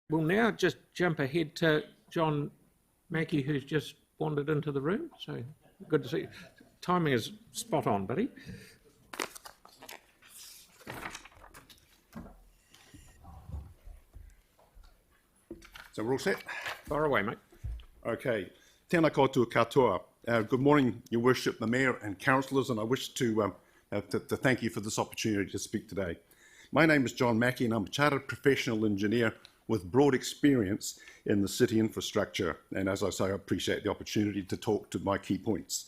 We'll now just jump ahead to JMackie, who's just wandered into the room. So good to see you. Timing is spot on, buddy. So we're all set? Fire away, mate. Okay. Tēnā koutou katoa. Good morning, Your Worship, the Mayor and Councillors, and I wish to thank you for this opportunity to speak today. My name is JMackie, and I'm a chartered professional engineer with broad experience in the city infrastructure. And as I say, I appreciate the opportunity to talk to my key points.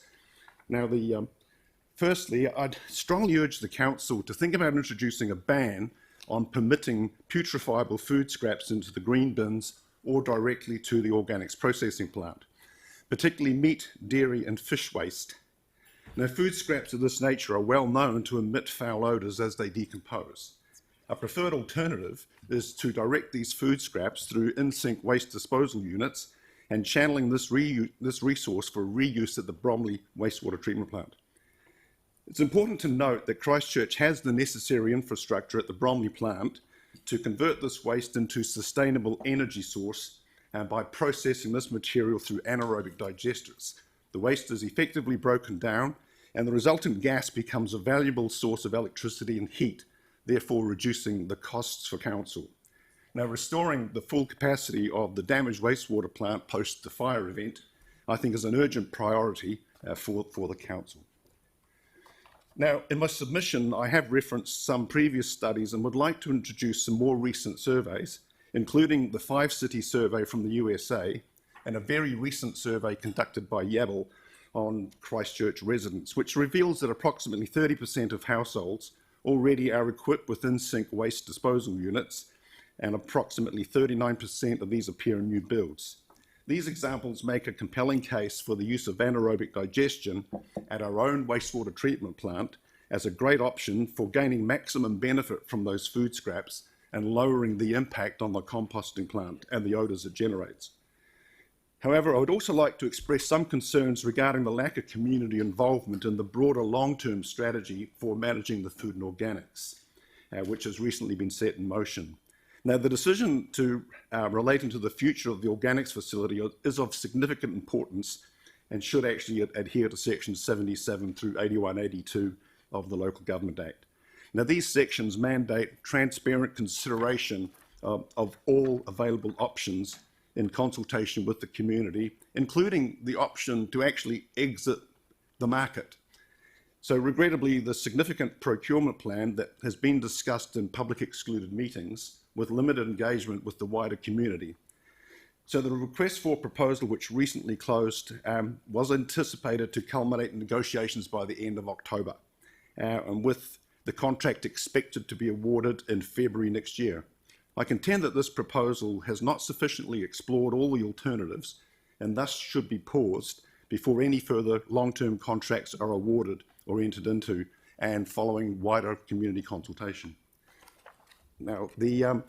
Now, firstly, I'd strongly urge the Council to think about introducing a ban on permitting putrefiable food scraps into the green bins or directly to the organics processing plant, particularly meat, dairy and fish waste. Now, food scraps of this nature are well known to emit foul odours as they decompose. A preferred alternative is to direct these food scraps through in-sink waste disposal units and channeling this resource for reuse at the Bromley wastewater treatment plant. It's important to note that Christchurch has the necessary infrastructure at the Bromley plant to convert this waste into sustainable energy source by processing this material through anaerobic digesters. The waste is effectively broken down and the resultant gas becomes a valuable source of electricity and heat, therefore reducing the costs for council. Now, restoring the full capacity of the damaged wastewater plant post the fire event, I think is an urgent priority for the council. Now, in my submission, I have referenced some previous studies and would like to introduce some more recent surveys, including the 5-city survey from the USA and a very recent survey conducted by Yabble on Christchurch residents, which reveals that approximately 30% of households already are equipped with in-sink waste disposal units, and approximately 39% of these appear in new builds. These examples make a compelling case for the use of anaerobic digestion at our own wastewater treatment plant as a great option for gaining maximum benefit from those food scraps and lowering the impact on the composting plant and the odours it generates. However, I would also like to express some concerns regarding the lack of community involvement in the broader long-term strategy for managing the food and organics, which has recently been set in motion. Now, the decision relating to the future of the organics facility is of significant importance and should actually adhere to sections 77 through 8182 of the Local Government Act. Now, these sections mandate transparent consideration of all available options in consultation with the community, including the option to actually exit the market. So regrettably, the significant procurement plan that has been discussed in public excluded meetings with limited engagement with the wider community. So the request for proposal, which recently closed, was anticipated to culminate in negotiations by the end of October, and with the contract expected to be awarded in February next year. I contend that this proposal has not sufficiently explored all the alternatives and thus should be paused before any further long-term contracts are awarded or entered into and following wider community consultation. Now, in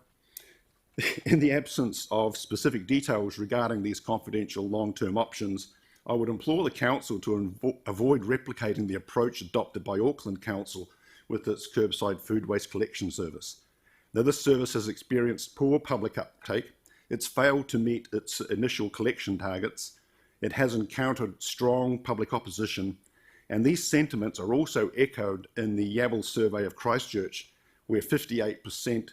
the absence of specific details regarding these confidential long-term options, I would implore the Council to avoid replicating the approach adopted by Auckland Council with its curbside food waste collection service. Now, this service has experienced poor public uptake, it's failed to meet its initial collection targets, it has encountered strong public opposition, and these sentiments are also echoed in the Yabble survey of Christchurch, where 58%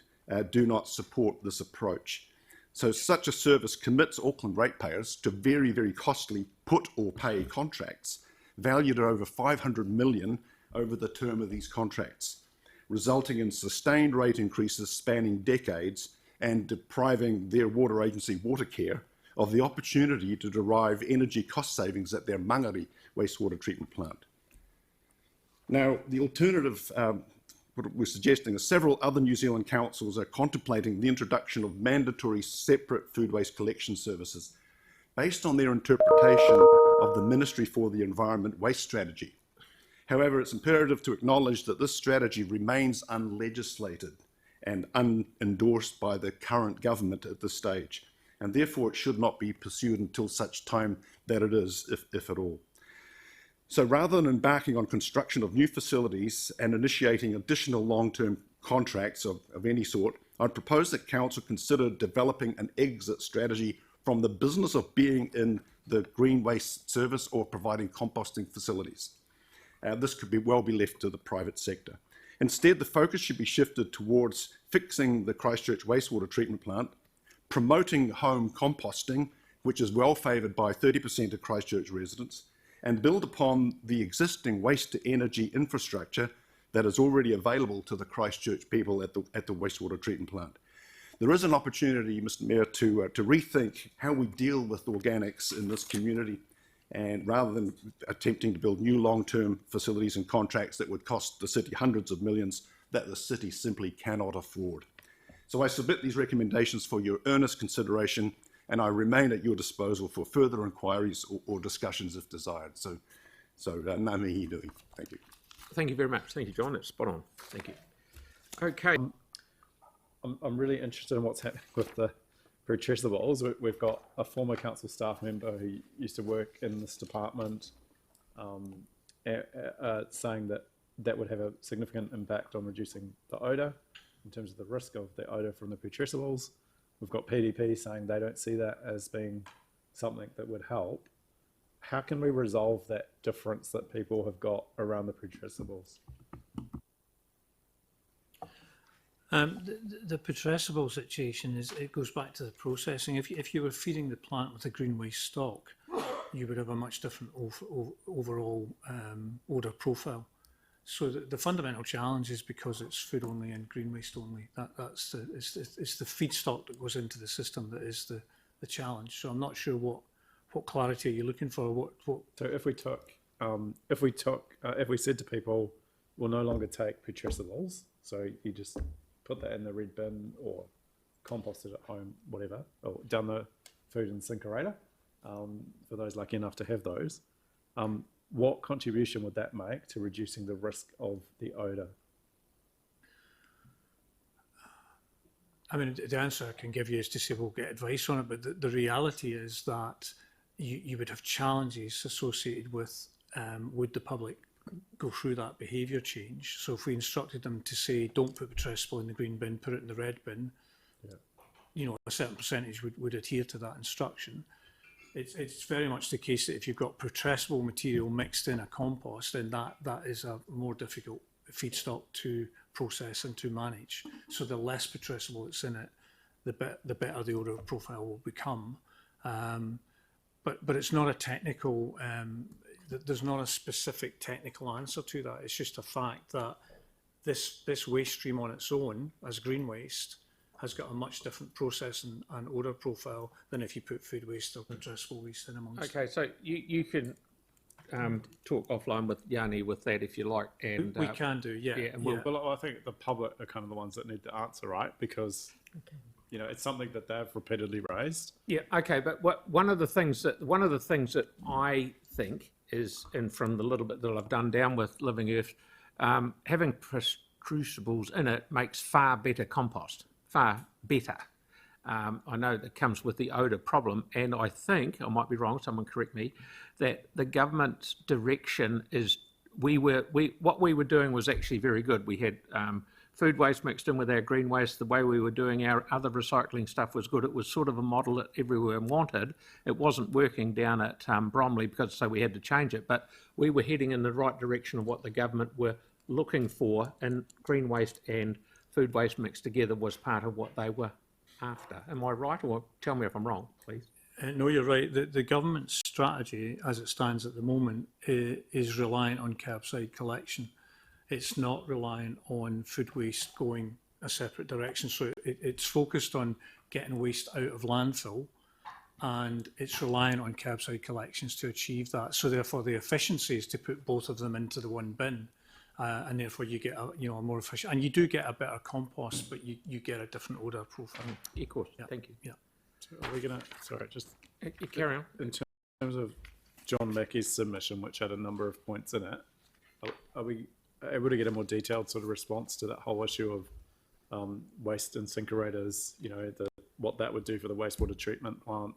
do not support this approach. So such a service commits Auckland ratepayers to very, very costly put or pay contracts, valued at over $500 million over the term of these contracts, resulting in sustained rate increases spanning decades and depriving their water agency Watercare of the opportunity to derive energy cost savings at their Mangere wastewater treatment plant. Now, the alternative, what we're suggesting is several other New Zealand councils are contemplating the introduction of mandatory separate food waste collection services based on their interpretation of the Ministry for the Environment waste strategy. However, it's imperative to acknowledge that this strategy remains unlegislated and unendorsed by the current government at this stage, and therefore it should not be pursued until such time that it is, if at all. So rather than embarking on construction of new facilities and initiating additional long-term contracts of any sort, I propose that Council consider developing an exit strategy from the business of being in the green waste service or providing composting facilities. This could well be left to the private sector. Instead, the focus should be shifted towards fixing the Christchurch wastewater treatment plant, promoting home composting, which is well favoured by 30% of Christchurch residents, and build upon the existing waste-to-energy infrastructure that is already available to the Christchurch people at the wastewater treatment plant. There is an opportunity, Mr. Mayor, to rethink how we deal with organics in this community, and rather than attempting to build new long-term facilities and contracts that would cost the city hundreds of millions that the city simply cannot afford. So I submit these recommendations for your earnest consideration, and I remain at your disposal for further inquiries or discussions if desired. So ngā mihi nui. Thank you. Thank you very much. Thank you, John. It's spot on. Thank you. Okay. I'm really interested in what's happening with the pre-treatables. We've got a former council staff member who used to work in this department saying that would have a significant impact on reducing the odour in terms of the risk of the odour from the pre-treatables. We've got PDP saying they don't see that as being something that would help. How can we resolve that difference that people have got around the pre-treatables? The putrescible situation it goes back to the processing. If you were feeding the plant with a green waste stock, you would have a much different overall odour profile. So the fundamental challenge is because it's food only and green waste only. It's the feedstock that goes into the system that is the challenge. So I'm not sure what clarity are you looking for? So if we said to people, we'll no longer take putrescibles, so you just put that in the red bin or compost it at home, whatever, or down the food incinerator, for those lucky enough to have those, what contribution would that make to reducing the risk of the odour? I mean, the answer I can give you is to say we'll get advice on it, but the reality is that you would have challenges associated with would the public go through that behaviour change. So if we instructed them to say, don't put putrescible in the green bin, put it in the red bin, a certain percentage would adhere to that instruction. It's very much the case that if you've got putrescible material mixed in a compost, then that is a more difficult feedstock to process and to manage. So the less putrescible that's in it, the better the odour profile will become. But it's not a technical, there's not a specific technical answer to that. It's just a fact that this waste stream on its own, as green waste, has got a much different process and odour profile than if you put food waste or putrescible waste in amongst. Okay, so you can talk offline with Yanni with that if you like. And we can do, yeah. And Well, I think the public are kind of the ones that need to answer, right? Because it's something that they've repeatedly raised. Yeah, okay, but one of the things that I think is, and from the little bit that I've done down with Living Earth, having crucibles in it makes far better compost, far better. I know that comes with the odour problem, and I think, I might be wrong, someone correct me, that the government's direction is what we were doing was actually very good. We had food waste mixed in with our green waste. The way we were doing our other recycling stuff was good. It was sort of a model that everyone wanted. It wasn't working down at Bromley because so we had to change it, but we were heading in the right direction of what the government were looking for, and green waste and food waste mixed together was part of what they were after. Am I right, or tell me if I'm wrong, please? No, you're right. The government's strategy, as it stands at the moment, is reliant on curbside collection. It's not reliant on food waste going a separate direction. So it's focused on getting waste out of landfill, and it's reliant on curbside collections to achieve that. So therefore, the efficiency is to put both of them into the one bin, and therefore you get a more efficient, and you do get a better compost, but you get a different odour profile. Yeah, of course. Yeah. Thank you. Yeah. So are we gonna? Sorry, just you carry on. In terms of JMackie's submission, which had a number of points in it, are we able to get a more detailed sort of response to that whole issue of waste incinerators? What that would do for the wastewater treatment plant,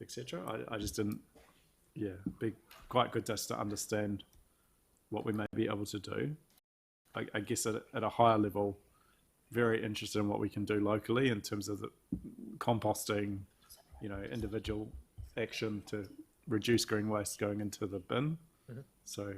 etc. I just didn't. Yeah, be quite good just to understand what we may be able to do. I guess at a higher level, very interested in what we can do locally in terms of the composting, you know, individual action to reduce green waste going into the bin. So